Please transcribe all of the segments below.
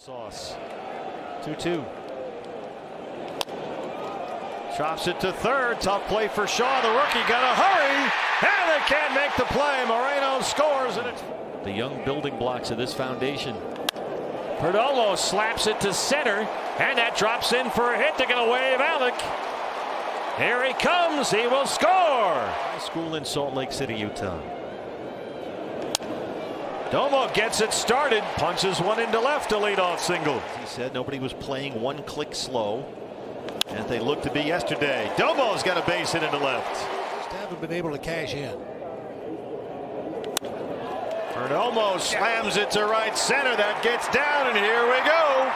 Sauce. 2-2. Chops it to third. Tough play for Shaw. The rookie got to hurry. And they can't make the play. Moreno scores. And it's the young building blocks of this foundation. Perdomo slaps it to center. And that drops in for a hit. They're going to wave Alec. Here he comes. He will score. High school in Salt Lake City, Utah. Domo gets it started, punches one into left, a leadoff single. He said nobody was playing one click slow, as they looked to be yesterday. Domo's got a base hit into left. Just haven't been able to cash in. Perdomo slams it to right center. That gets down, and here we go.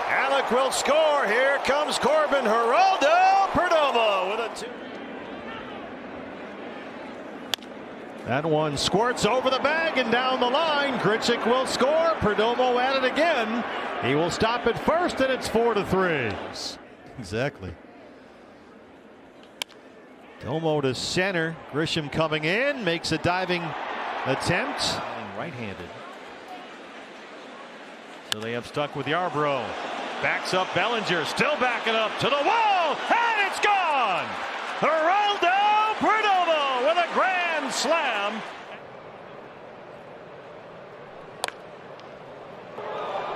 Alec will score. Here comes Corbin. Geraldo Perdomo with a 2. That one squirts over the bag and down the line. Grichuk will score. Perdomo at it again. He will stop at first, and it's 4-3. Exactly. Domo to center. Grisham coming in, makes a diving attempt. Right-handed. So they have stuck with Yarbrough. Backs up Bellinger, still backing up to the wall, and it's gone. Geraldo Perdomo with a grand slam.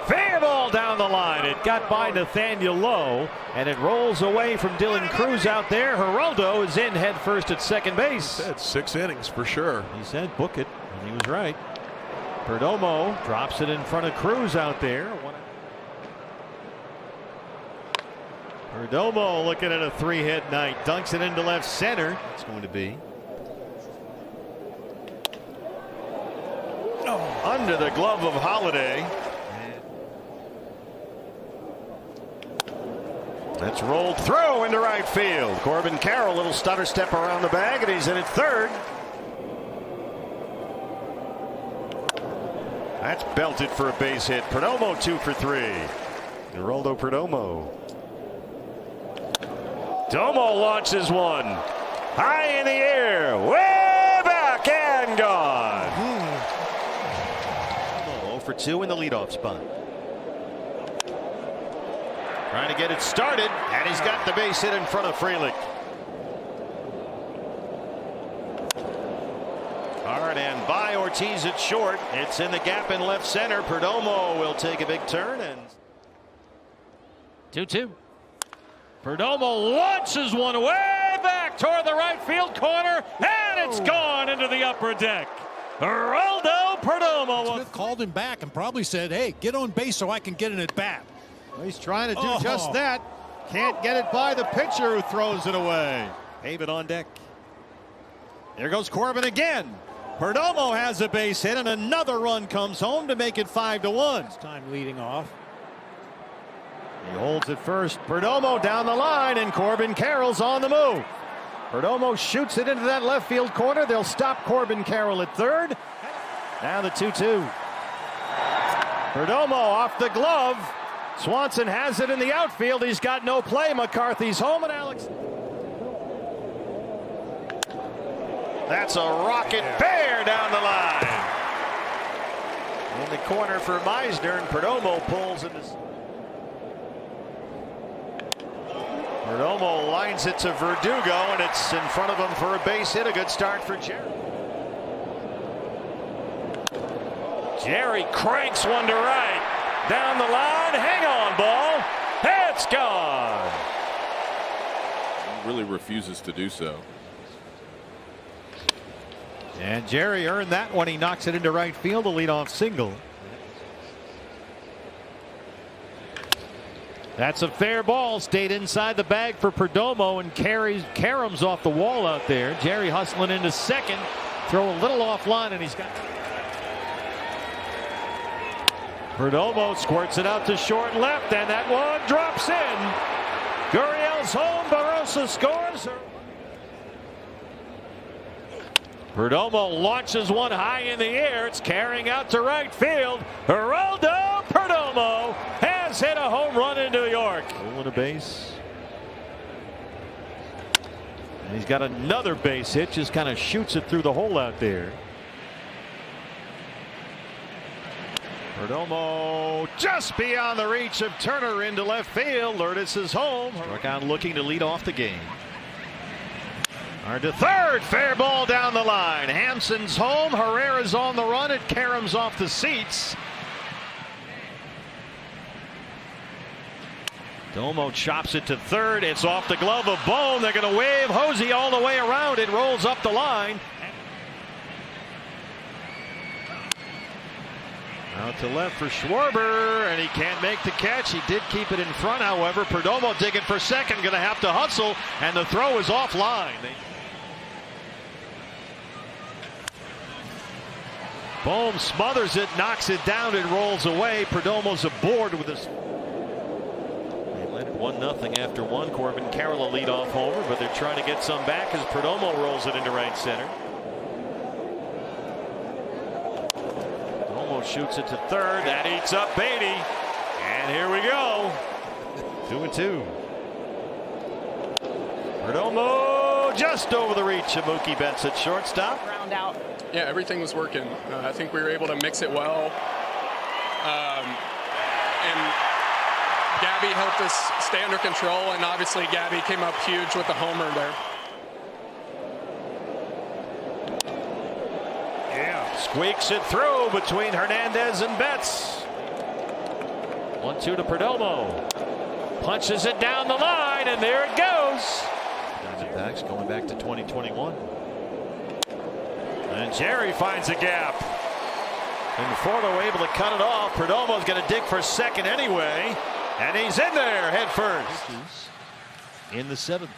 Fair ball down the line. It got by Nathaniel Lowe, and it rolls away from Dylan Cruz out there. Geraldo is in head first at second base. He said 6 innings for sure. He said book it, and he was right. Perdomo drops it in front of Cruz out there. Perdomo looking at a 3-hit night. Dunks it into left center. It's going to be under the glove of Holiday. That's rolled through into right field. Corbin Carroll, little stutter step around the bag, and he's in at third. That's belted for a base hit. Perdomo 2 for 3. Geraldo Perdomo. Domo launches one. High in the air. Way back and gone. 0 for 2 in the leadoff spot. Trying to get it started, and he's got the base hit in front of Frelick. Hard and by Ortiz at short. It's in the gap in left center. Perdomo will take a big turn, and 2-2. Perdomo launches one way back toward the right field corner, and it's gone into the upper deck. Geraldo Perdomo. Smith called him back and probably said, hey, get on base so I can get an at bat. Well, he's trying to do just that. Can't get it by the pitcher, who throws it away. Haven on deck. There goes Corbin again. Perdomo has a base hit, and another run comes home to make it 5-1. This time leading off. He holds it first. Perdomo down the line, and Corbin Carroll's on the move. Perdomo shoots it into that left field corner. They'll stop Corbin Carroll at third. Now the 2-2. Perdomo off the glove. Swanson has it in the outfield. He's got no play. McCarthy's home, and Alex. That's a rocket bear down the line. In the corner for Meisner, and Perdomo pulls in this. Perdomo lines it to Verdugo, and it's in front of him for a base hit. A good start for Jerry. Jerry cranks one to right. Down the line. Hang on, ball. It's gone. He really refuses to do so. And Jerry earned that one. He knocks it into right field, a leadoff single. That's a fair ball. Stayed inside the bag for Perdomo and carries Karams off the wall out there. Jerry hustling into second. Throw a little offline, and he's got. Perdomo squirts it out to short left, and that one drops in. Gurriel's home. Barossa scores. Perdomo launches one high in the air. It's carrying out to right field. Geraldo Perdomo has hit a home run in New York. Pulling a base. And he's got another base hit. Just kind of shoots it through the hole out there. Perdomo just beyond the reach of Turner into left field. Lourdes is home. Struck out looking to lead off the game. Hard to third. Fair ball down the line. Hampson's home. Herrera's on the run. It caroms off the seats. Domo chops it to third. It's off the glove of Bohm. They're going to wave Hosey all the way around. It rolls up the line. Out to left for Schwarber, and he can't make the catch. He did keep it in front, however. Perdomo digging for second, going to have to hustle, and the throw is offline. Bohm smothers it, knocks it down, and rolls away. Perdomo's aboard with this. They led 1-0 after one. Corbin Carroll a leadoff homer, but they're trying to get some back as Perdomo rolls it into right center. Shoots it to third. That eats up Beatty. And here we go. 2-2. Perdomo just over the reach of Mookie Betts at shortstop. Round out. Yeah, everything was working. I think we were able to mix it well. And Gabby helped us stay under control, and obviously Gabby came up huge with the homer there. Squeaks it through between Hernandez and Betts. 1-2 to Perdomo. Punches it down the line, and there it goes. Diamondbacks going back to 2021. And Jerry finds a gap. And Fordo able to cut it off. Perdomo's going to dig for second anyway. And he's in there head first. In the seventh.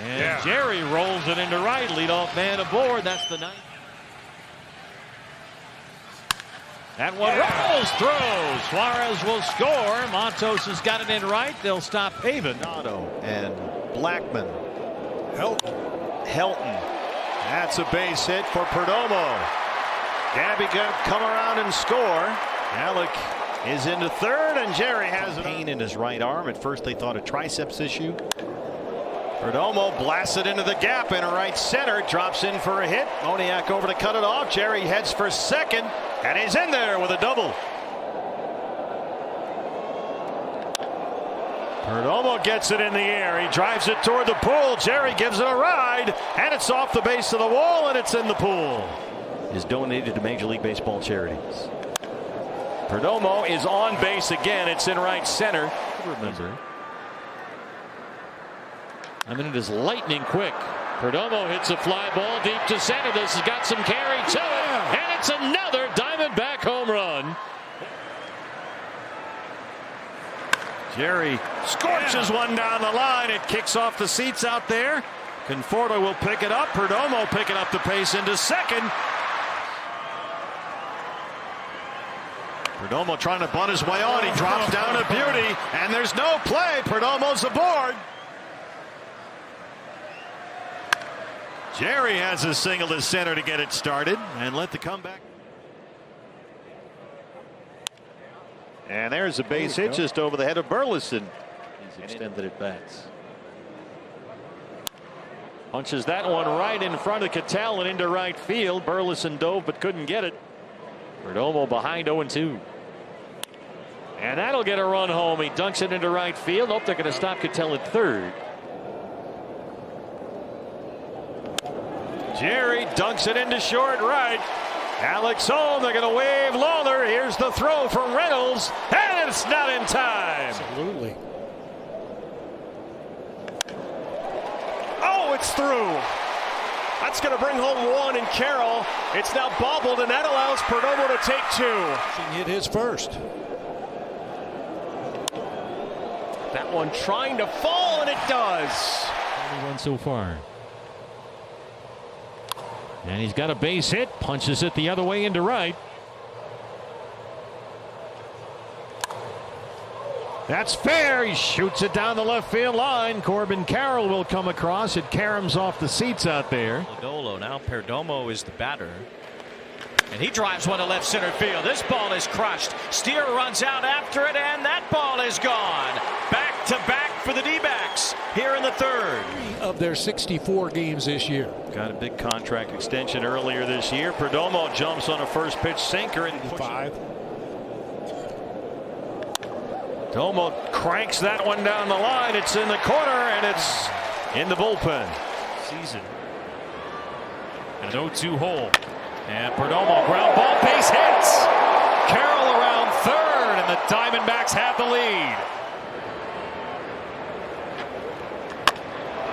And Jerry rolls it into right. Leadoff man aboard. That's the ninth. That one rolls through. Suarez will score. Montos has got it in right. They'll stop Haven. Otto and Blackman. Helton. That's a base hit for Perdomo. Gabby going to come around and score. Alec is into third, and Jerry has pain in his right arm. At first they thought a triceps issue. Perdomo blasts it into the gap in right center. Drops in for a hit. Moniak over to cut it off. Jerry heads for second, and he's in there with a double. Perdomo gets it in the air. He drives it toward the pool. Jerry gives it a ride, and it's off the base of the wall, and it's in the pool. Is donated to Major League Baseball charities. Perdomo is on base again. It's in right center. Remember. I mean, it is lightning quick. Perdomo hits a fly ball deep to center. This has got some carry to it, and it's another Diamondback home run. Jerry scorches one down the line. It kicks off the seats out there. Conforto will pick it up. Perdomo picking up the pace into second. Perdomo trying to bunt his way on. He drops down a beauty, and there's no play. Perdomo's aboard. Jerry has a single to center to get it started and let the comeback. And there's a base hit just over the head of Burleson. He's extended at bats. Punches that one right in front of Cattell and into right field. Burleson dove but couldn't get it. Perdomo behind 0-2. And that'll get a run home. He dunks it into right field. Nope, they're going to stop Cattell at third. Jerry dunks it into short right. Alex home. They're going to wave Lawler. Here's the throw from Reynolds, and it's not in time. Absolutely. Oh, it's through. That's going to bring home one, and Carroll. It's now bobbled, and that allows Perdomo to take two. He hit his first. That one trying to fall, and it does. Only one so far. And he's got a base hit, punches it the other way into right. That's fair. He shoots it down the left field line. Corbin Carroll will come across. It caroms off the seats out there. Lodolo. Now Perdomo is the batter. And he drives one to left center field. This ball is crushed. Steer runs out after it, and that ball is gone. Back-to-back for the D-backs here in the third. Of their 64 games this year. Got a big contract extension earlier this year. Perdomo jumps on a first pitch sinker and 5. Perdomo cranks that one down the line. It's in the corner and it's in the bullpen. Season. An 0-2 hole. And Perdomo ground ball, base hits. Carroll around third, and the Diamondbacks have the lead.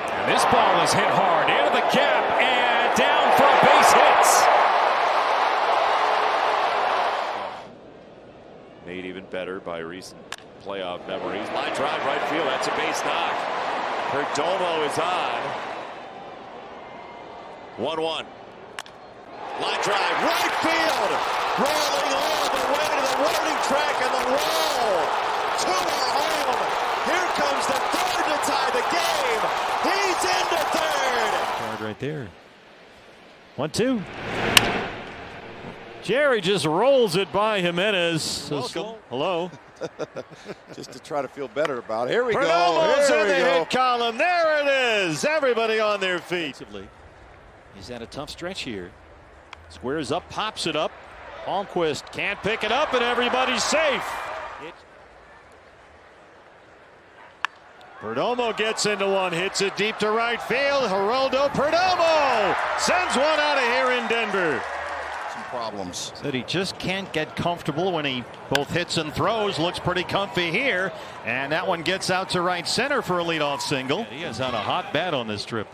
And this ball is hit hard into the gap and down for a base hit. Made even better by recent playoff memories. Line drive right field. That's a base knock. Perdomo is on. 1-1. Line drive right field. Rolling all the way to the warning track and the roll. 2 are home. Here comes the third to tie the game. He's into third. Card right there. 1-2. Jerry just rolls it by Jimenez. Welcome. Hello. Just to try to feel better about it. Here we Perdomo's go. in the hit column. There it is. Everybody on their feet. He's had a tough stretch here. Squares up, pops it up. Holmquist can't pick it up, and everybody's safe. Perdomo gets into one, hits it deep to right field. Geraldo Perdomo sends one out of here in Denver. Some problems. Said he just can't get comfortable when he both hits and throws. Looks pretty comfy here. And that one gets out to right center for a leadoff single. He has had a hot bat on this trip.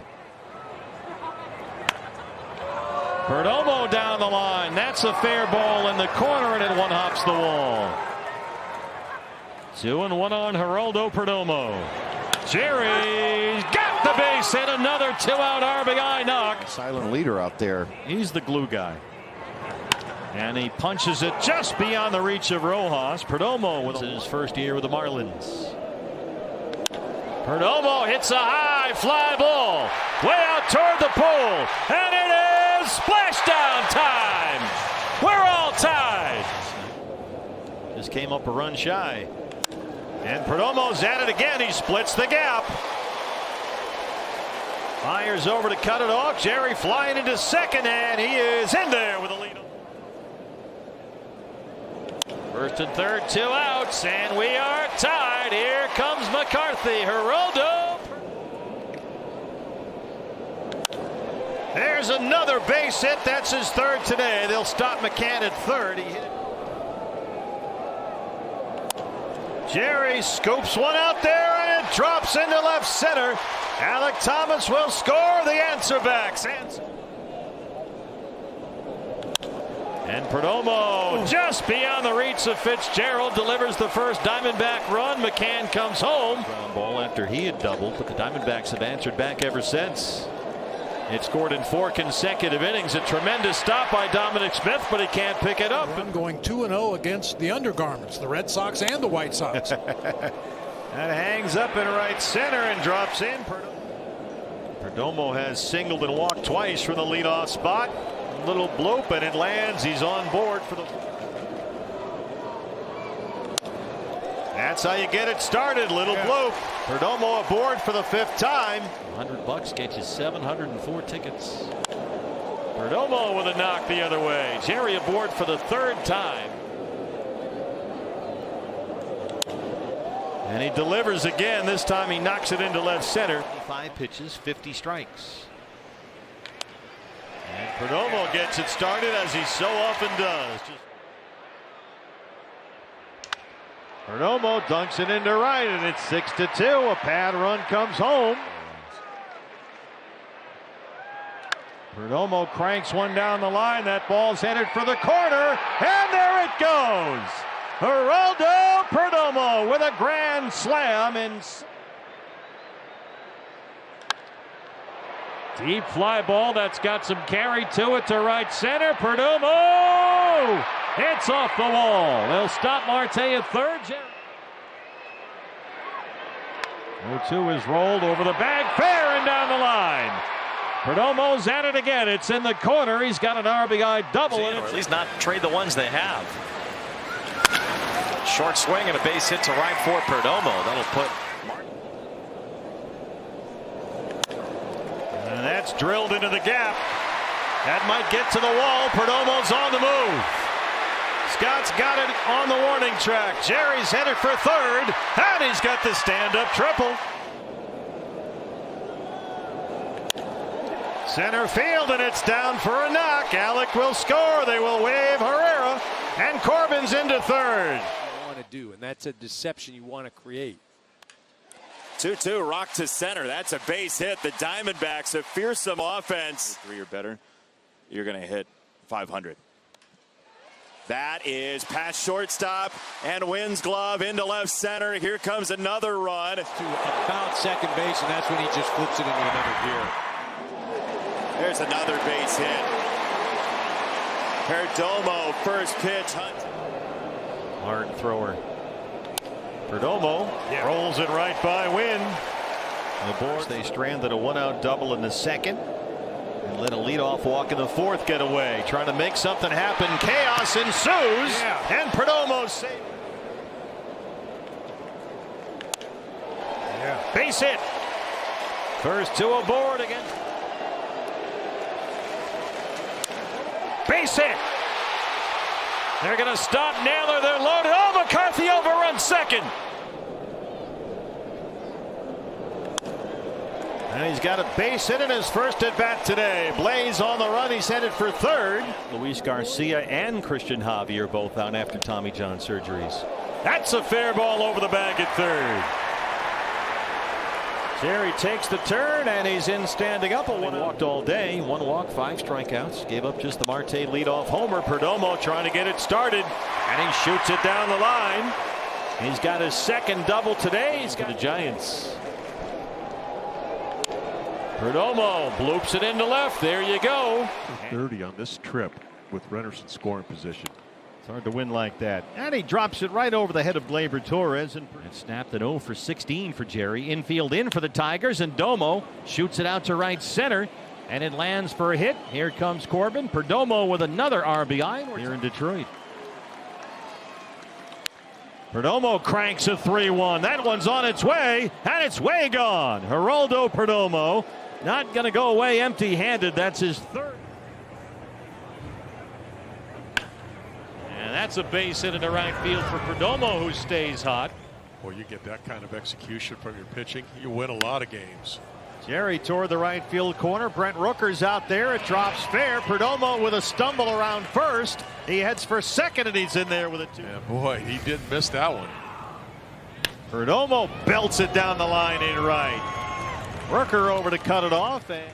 Perdomo down the line. That's a fair ball in the corner, and it one hops the wall. 2-1 on Geraldo Perdomo. Jerry's got the base hit. Another 2-out RBI knock. Silent leader out there. He's the glue guy. And he punches it just beyond the reach of Rojas. Perdomo with his first year with the Marlins. Perdomo hits a high fly ball way out toward the pole, and it is splashdown time. We're all tied. Just came up a run shy, and Perdomo's at it again. He splits the gap. Fires over to cut it off. Jerry flying into second, and he is in there with a lead. First and third, 2 outs, and we are tied. Here comes McCarthy. Geraldo. There's another base hit. That's his third today. They'll stop McCann at third. He hit it. Jerry scoops one out there, and it drops into left center. Alec Thomas will score. The answer backs. And Perdomo just beyond the reach of Fitzgerald delivers the first Diamondback run. McCann comes home. Ground ball after he had doubled, but the Diamondbacks have answered back ever since. It scored in 4 consecutive innings. A tremendous stop by Dominic Smith, but he can't pick it up. I'm going 2-0 against the undergarments, the Red Sox and the White Sox. That hangs up in right center and drops in. Perdomo has singled and walked twice from the leadoff spot. Little bloop, and it lands. He's on board for the. That's how you get it started. Little bloop. Perdomo aboard for the 5th time. $100 gets you 704 tickets. Perdomo with a knock the other way. Jerry aboard for the 3rd time. And he delivers again. This time he knocks it into left center. 5 pitches, 50 strikes. And Perdomo gets it started, as he so often does. Perdomo dunks it into right, and it's 6-2. A pad run comes home. Perdomo cranks one down the line. That ball's headed for the corner, and there it goes. Geraldo Perdomo with a grand slam in. Deep fly ball that's got some carry to it to right center. Perdomo! It's off the wall. They'll stop Marte at third. 0-2 is rolled over the bag, fair and down the line. Perdomo's at it again. It's in the corner. He's got an RBI double. Or at least not trade the ones they have. Short swing and a base hit to right for Perdomo. That'll put That's drilled into the gap. That might get to the wall. Perdomo's on the move. Scott's got it on the warning track. Jerry's headed for third, and he's got the stand-up triple. Center field, and it's down for a knock. Alec will score. They will wave Herrera, and Corbin's into third. You want to do, and that's a deception you want to create. 2-2, rock to center. That's a base hit. The Diamondbacks, a fearsome offense. 3 or better, you're going to hit 500. That is past shortstop and wins glove into left center. Here comes another run. To about second base, and that's when he just flips it into another gear. There's another base hit. Perdomo, first pitch. Hard thrower. Perdomo rolls it right by Wynn. The board, they stranded a one-out double in the second and let a leadoff walk in the fourth get away. Trying to make something happen. Chaos ensues, and Perdomo saves. Base hit. First 2 aboard again. Base hit. They're going to stop Naylor. They're loaded. Oh, McCarthy overruns second. And he's got a base hit in his first at bat today. Blaze on the run. He's headed for third. Luis Garcia and Christian Javier both out after Tommy John surgeries. That's a fair ball over the bag at third. Jerry takes the turn, and he's in standing up. Walked all day. 1 walk, 5 strikeouts. Gave up just the Marte leadoff homer. Perdomo trying to get it started, and he shoots it down the line. He's got his second double today. He's got the Giants. Perdomo bloops it into left. There you go. 30 on this trip with runners in scoring position. It's hard to win like that. And he drops it right over the head of Gleyber Torres. And it snapped at 0 for 16 for Jerry. Infield in for the Tigers, and Domo shoots it out to right center, and it lands for a hit. Here comes Corbin. Perdomo with another RBI here in Detroit. Perdomo cranks a 3-1. That one's on its way, and it's way gone. Geraldo Perdomo not going to go away empty-handed. That's his third. And that's a base hit into right field for Perdomo, who stays hot. Well, you get that kind of execution from your pitching, you win a lot of games. Jerry toward the right field corner. Brent Rooker's out there. It drops fair. Perdomo with a stumble around first. He heads for second, and he's in there with a 2. Yeah, boy, he didn't miss that one. Perdomo belts it down the line in right. Rooker over to cut it off, and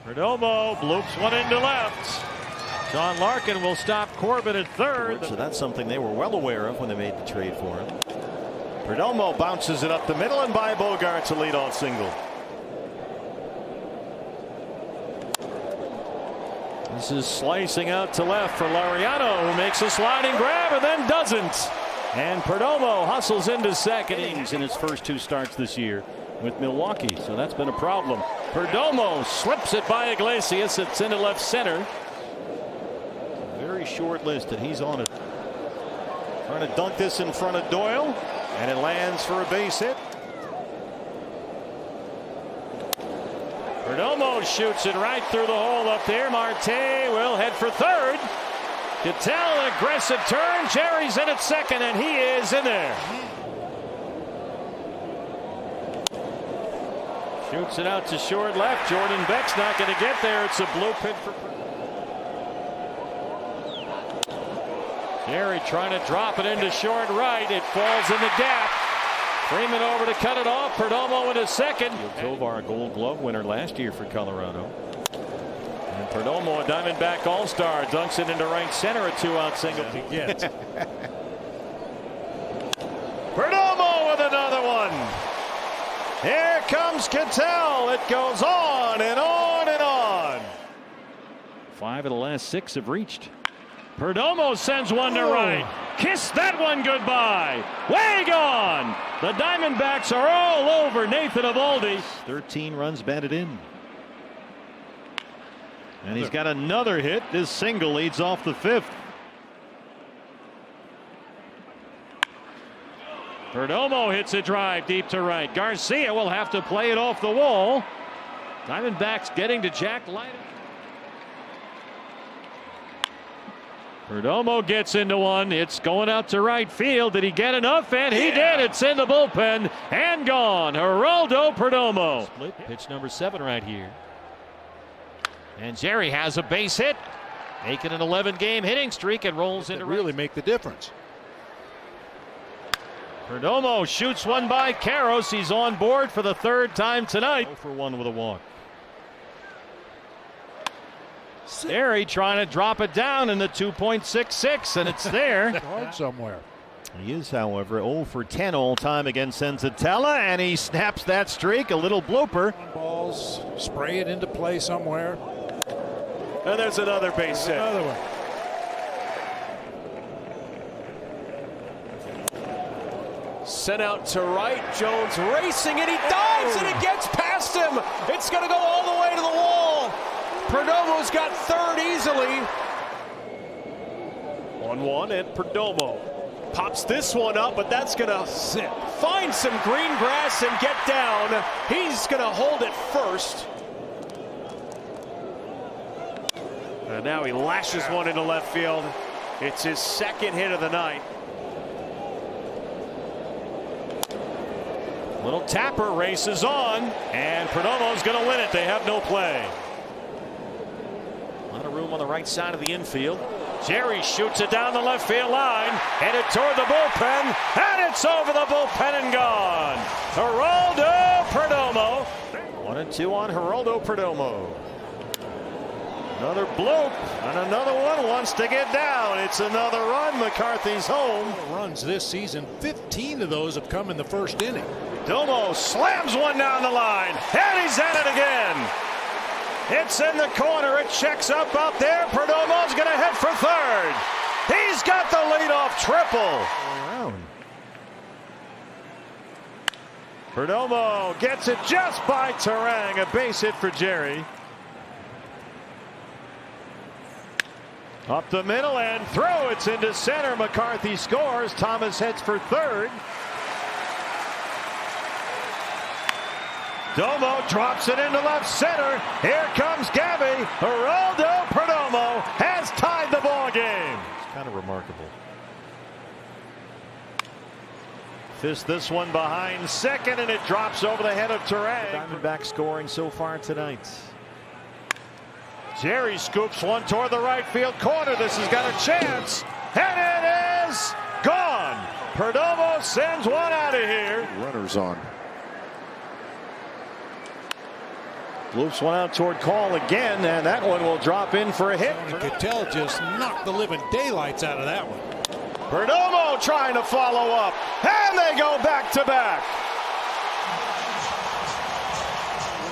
Perdomo bloops one into left. John Larkin will stop Corbin at third. So that's something they were well aware of when they made the trade for him. Perdomo bounces it up the middle, and by Bogart's a leadoff single. This is slicing out to left for Laureano, who makes a sliding grab and then doesn't. And Perdomo hustles into second innings in his first 2 starts this year with Milwaukee, so that's been a problem. Perdomo slips it by Iglesias. It's into left center. Very short list, and he's on it. Trying to dunk this in front of Doyle, and it lands for a base hit. Perdomo shoots it right through the hole up there. Marte will head for third. Cattell, aggressive turn. Jerry's in at second, and he is in there. Shoots it out to short left. Jordan Beck's not going to get there. It's a blue pit for Jerry trying to drop it into short right. It falls in the gap. Freeman over to cut it off. Perdomo into second. Tovar, a Gold Glove winner last year for Colorado. And Perdomo, a Diamondback All-Star, dunks it into right center. A 2-out single to get. Perdomo with another one. Here comes Cattell. It goes on and on and on. 5 of the last 6 have reached. Perdomo sends one to right. Kiss that one goodbye. Way gone. The Diamondbacks are all over Nathan Eovaldi. 13 runs batted in. And he's got another hit. This single leads off the 5th. Perdomo hits a drive deep to right. Garcia will have to play it off the wall. Diamondbacks getting to Jack Leiter. Perdomo gets into one. It's going out to right field. Did he get enough? And he did. It's in the bullpen and gone. Geraldo Perdomo. Split pitch number 7 right here. And Jerry has a base hit, making an 11-game hitting streak and rolls into really make the difference. Perdomo shoots one by Karros. He's on board for the 3rd time tonight. 0-for-1 with a walk. Jerry trying to drop it down in the 2.66, and it's there. Hard somewhere. He is, however, 0-for-10 all time against Senzatella, and he snaps that streak. A little blooper. Balls, spray it into play somewhere. And there's another base hit. Another one. Sent out to right. Jones racing, and he dives, and it gets past him. It's going to go all the way to the wall. Perdomo's got 3rd easily. 1-1, and Perdomo pops this one up, but that's going to find some green grass and get down. He's going to hold it first. And now he lashes one into left field. It's his 2nd hit of the night. Little tapper races on, and Perdomo's going to win it. They have no play. A lot of room on the right side of the infield. Jerry shoots it down the left field line, headed toward the bullpen, and it's over the bullpen and gone. Geraldo Perdomo. 1-2 on Geraldo Perdomo. Another bloop, and another one wants to get down. It's another run. McCarthy's home. Runs this season, 15 of those have come in the 1st inning. Perdomo slams one down the line, and he's at it again. It's in the corner. It checks up out there. Perdomo's going to hit for 3rd. He's got the leadoff triple. Perdomo gets it just by Terang. A base hit for Jerry. Up the middle and throw. It's into center. McCarthy scores. Thomas heads for 3rd. Domo drops it into left center. Here comes Gabby. Geraldo Perdomo has tied the ball game. It's kind of remarkable. Fist this one behind 2nd, and it drops over the head of Terang. Diamondback scoring so far tonight. Jerry scoops one toward the right field corner. This has got a chance, and it is gone. Perdomo sends one out of here. Runners on. Loops one out toward Call again, and that one will drop in for a hit. Cattell just knocked the living daylights out of that one. Perdomo trying to follow up, and they go back to back.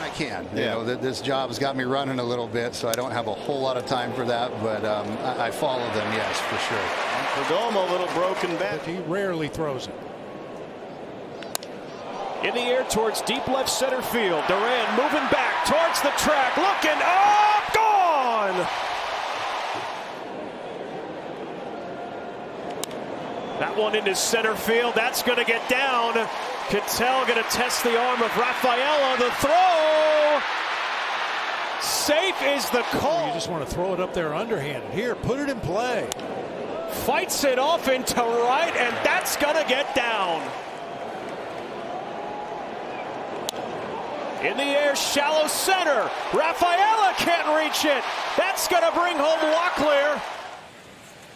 I can. You know, this job has got me running a little bit, so I don't have a whole lot of time for that, but I follow them, yes, for sure. And Perdomo, a little broken bat. He rarely throws it. In the air towards deep left center field. Duran moving back towards the track, looking up, gone. That one into center field. That's going to get down. Cattell going to test the arm of Rafaela. The throw. Safe is the call. You just want to throw it up there underhanded. Here, put it in play. Fights it off into right, and that's going to get down. In the air, shallow center. Rafaela can't reach it. That's going to bring home Locklear.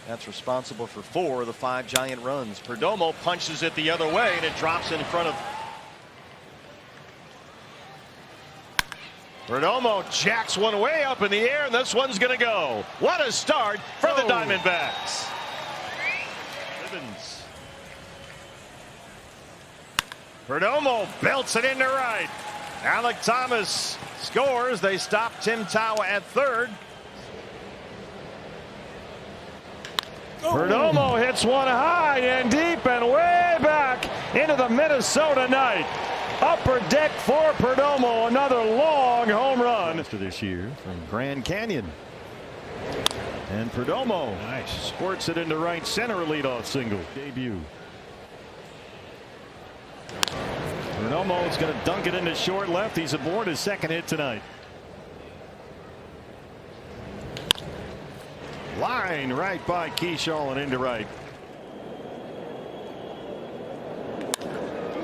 That's responsible for 4 of the 5 giant runs. Perdomo punches it the other way, and it drops in front of. Perdomo jacks one way up in the air, and this one's going to go. What a start for the Diamondbacks. Evans. Perdomo belts it into right. Alec Thomas scores. They stop Tim Tawa at 3rd. Perdomo hits one high and deep and way back into the Minnesota night. Upper deck for Perdomo. Another long home run after this year from Grand Canyon. And Perdomo squirts it into right center, a leadoff single debut. Perdomo is going to dunk it into short left. He's aboard his second hit tonight. Line right by Keyshaw and into right.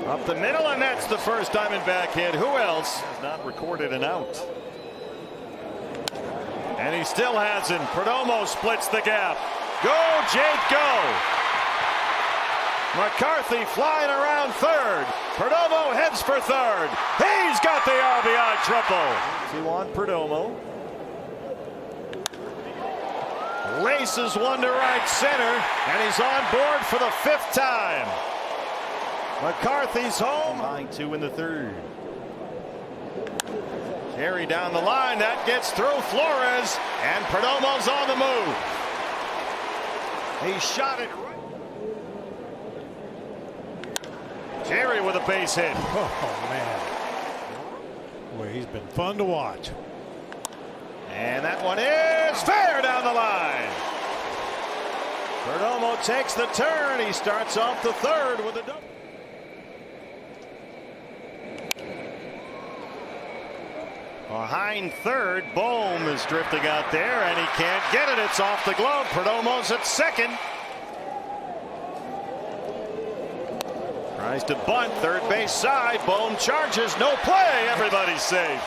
Up the middle, and that's the first Diamondback hit. Who else has not recorded an out? And he still hasn't. Perdomo splits the gap. Go, Jake, go! McCarthy flying around third. Perdomo heads for third. He's got the RBI triple. 2 on Perdomo. Races one to right center, and he's on board for the 5th time. McCarthy's home. Line 2 in the 3rd. Carry down the line. That gets through Flores, and Perdomo's on the move. He shot it right. Jerry with a base hit. Oh, man. Boy, he's been fun to watch. And that one is fair down the line. Perdomo takes the turn. He starts off the 3rd with a double. Behind third, Bohm is drifting out there, and he can't get it. It's off the glove. Perdomo's at second. Tries to bunt, third base side. Bohm charges, no play. Everybody's safe.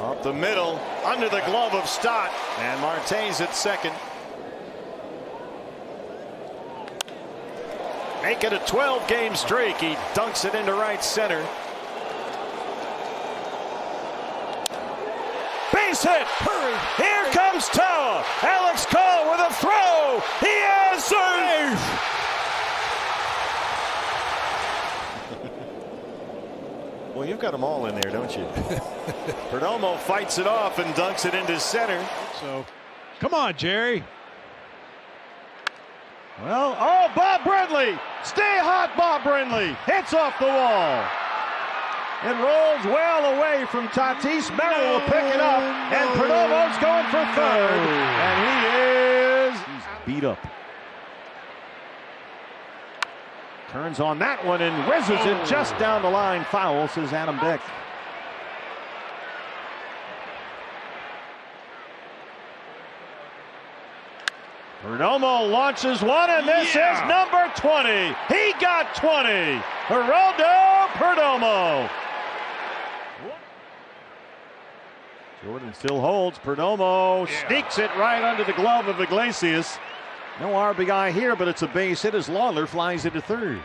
Up the middle, under the glove of Stott, and Marte's at second. Make it a 12-game streak. He dunks it into right center. Base hit. Hurry. Here comes Toa. Alex Cole with a throw. He is safe. Well, you've got them all in there, don't you? Perdomo fights it off and dunks it into center. So, come on, Jerry. Well, oh, Bob Brindley. Stay hot, Bob Brindley. Hits off the wall. It rolls well away from Tatis. Merrill will pick it up, and Perdomo's going for third. And he's beat up. Turns on that one and whizzes it just down the line. Foul, says Adam Beck. Perdomo launches one, and this is number 20. He got 20. Geraldo Perdomo. Jordan still holds. Perdomo sneaks it right under the glove of Iglesias. No RBI here, but it's a base hit as Lawler flies into third.